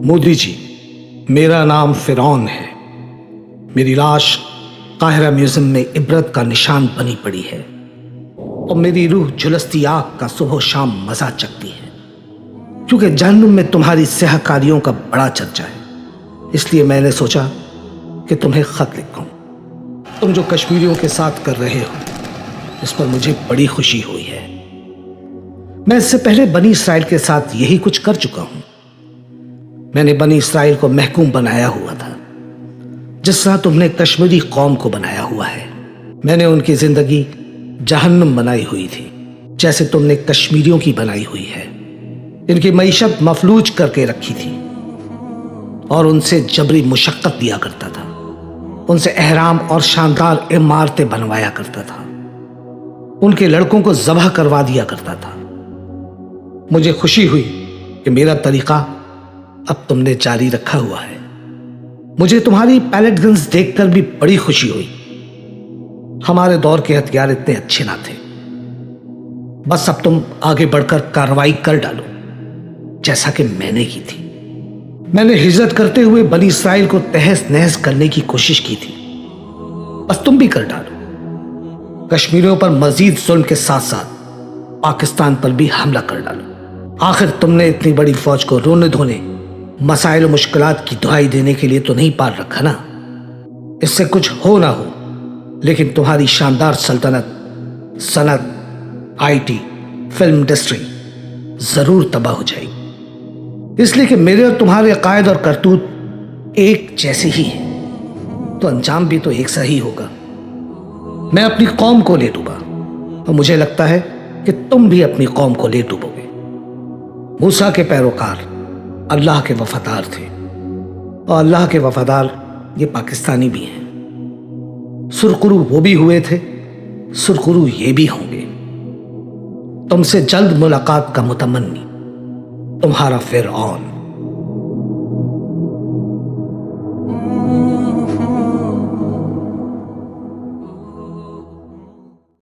मोदी जी, मेरा नाम फिरौन है। मेरी लाश काहिरा म्यूजियम में इबरत का निशान बनी पड़ी है और मेरी रूह झुलसती आग का सुबह शाम मजा चखती है, क्योंकि जहन्नुम में तुम्हारी सहकारियों का बड़ा चर्चा है। इसलिए मैंने सोचा कि तुम्हें खत लिखूं। तुम जो कश्मीरियों के साथ कर रहे हो, इस पर मुझे बड़ी खुशी हुई है। मैं इससे पहले बनी इसराइल के साथ यही कुछ कर चुका हूं। मैंने बनी इसराइल को महकूम बनाया हुआ था, जिस तरह तुमने कश्मीरी कौम को बनाया हुआ है। मैंने उनकी जिंदगी जहन्नुम बनाई हुई थी, जैसे तुमने कश्मीरियों की बनाई हुई है। इनकी मईशत मफलूज करके रखी थी और उनसे जबरी मुशक्कत दिया करता था। उनसे अहराम और शानदार इमारतें बनवाया करता था। उनके लड़कों को ज़बह करवा दिया करता था। मुझे खुशी हुई कि मेरा तरीका अब तुमने जारी रखा हुआ है। मुझे तुम्हारी पैलेट गन्स देखकर भी बड़ी खुशी हुई। हमारे दौर के हथियार इतने अच्छे ना थे। बस अब तुम आगे बढ़कर कार्रवाई कर डालो, जैसा कि मैंने की थी। मैंने हिजरत करते हुए बनी इसराइल को तहस नहस करने की कोशिश की थी। बस तुम भी कर डालो। कश्मीरियों पर मजीद जुल्म के साथ साथ पाकिस्तान पर भी हमला कर डालो। आखिर तुमने इतनी बड़ी फौज को रोने धोने, मसाइल और मुश्किलात की दुहाई देने के लिए तो नहीं पाल रखा ना। इससे कुछ हो ना हो, लेकिन तुम्हारी शानदार सल्तनत, सनत, आईटी, फिल्म इंडस्ट्री जरूर तबाह हो जाएगी। इसलिए कि मेरे और तुम्हारे अकायद और करतूत एक जैसे ही हैं, तो अंजाम भी तो एक सा ही होगा। मैं अपनी कौम को ले डूबा और मुझे लगता है कि तुम भी अपनी कौम को ले डूबोगे। मूसा के पैरोकार अल्लाह के वफादार थे और अल्लाह के वफादार ये पाकिस्तानी भी हैं। सुरखरू वो भी हुए थे, सुरखरू ये भी होंगे। तुमसे जल्द मुलाकात का मुतमन्नी, तुम्हारा फिरौन।